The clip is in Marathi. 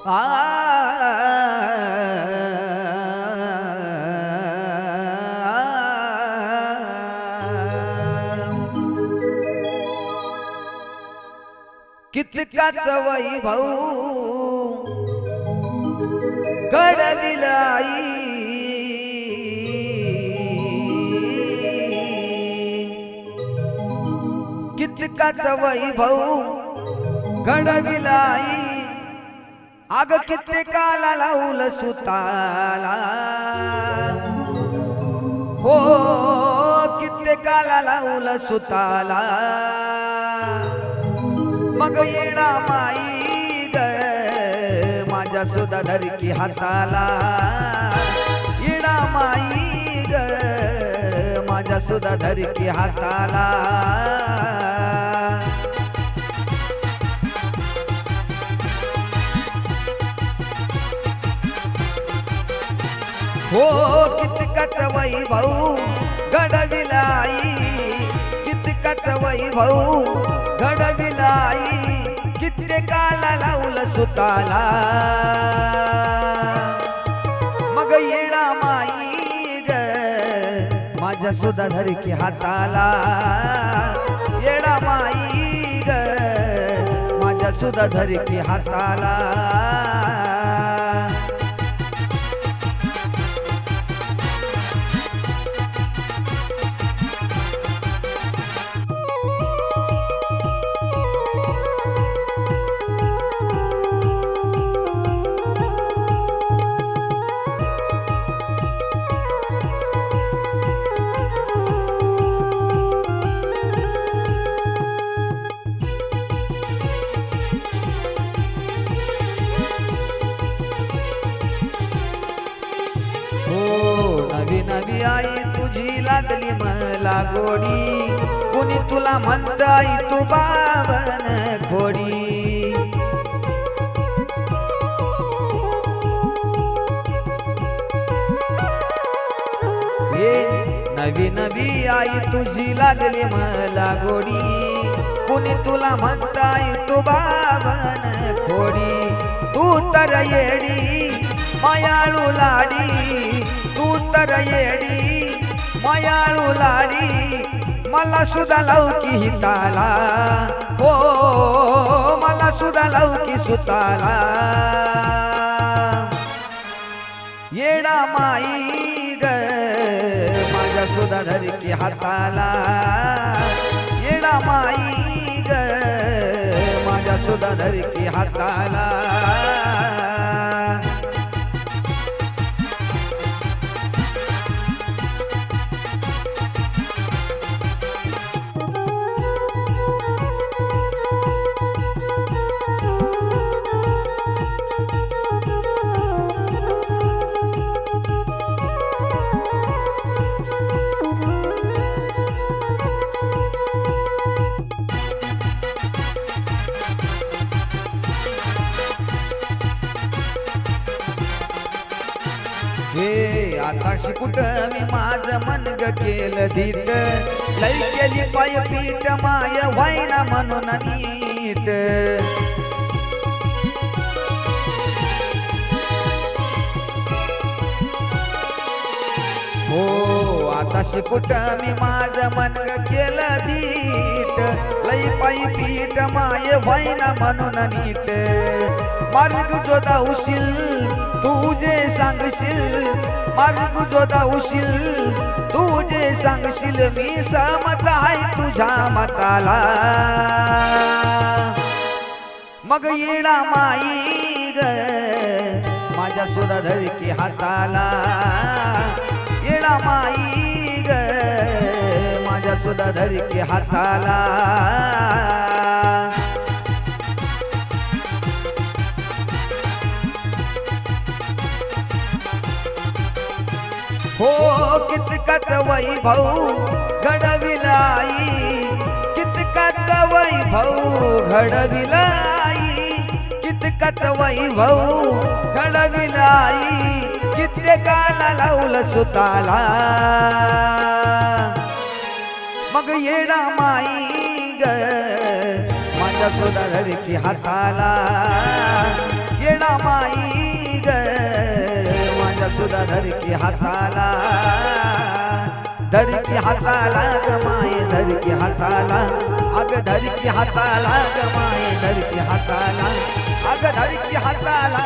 आ कितकाच वैभव घडविलाई कितकाच वैभव घडविलाई आग कित्येकाला लावलं सुताला हो कित्येकाला लावलं सुताला मग येणा माई ग माझ्या सुद्धा धरकी हाताला येणा माई ग माझ्या सुद्धा धरकी हाताला हो कितकाच वैभव घडविलाई कितकाच वैभव घडविलाई कित्येकाला लावलं सुताला मग येणा माई ग माझ्या सुद्धा धरकी हाताला येणा माई ग माझ्या सुद्धा धरकी हाताला नवी नवी आई तुझी लागली मला गोडी कुणी तुला म्हणत आई तू बावन खोडी नवी नवी आई तुझी लागली मला गोडी कुणी तुला म्हणत आई तू बावन खोडी तू तर येडी मायाळू लाडी तू तर येडी मायाळू लाडी मला सुद्धा लवकी हिताला हो मला सुद्धा लवकी सुताला येणा माई ग माझ्या सुद्धा धरकी हाताला येणा माई ग माझ्या सुद्धा धरकी हाताला हे आताशी कुठं मी माझं मनग केलं धीट लई केली पाय पीठ माय व्हायना म्हणून नीट हो आताशी कुठं मी माझं मनग केलं धीट लई पाय पीठ माय व्हायना म्हणून नीट मार्ग जो धावशील तू जे सांगशील मार्ग जो धावशील तू जे सांगशील मी सहमत आहे तुझ्या मताला मग येणा माई ग माझ्या सुद्धा धरकी हाताला येणा माई ग माझ्या सुद्धा धरकी हाताला हो कितकाच वैभव घडविलाई कितकाच वैभव घडविलाई कितकाच वैभव घडविलाई कित्येकाला लावलं सुताला मग येणा माई ग माझ्या सुद्धा धरकी हाताला येडा माई ग माझ्या सुद्धा धरकी हाताला धरकी हाताला ग माये धरकी हाताला अग धरकी हाताला ग माये धरकी हाताला अग धरकी हाताला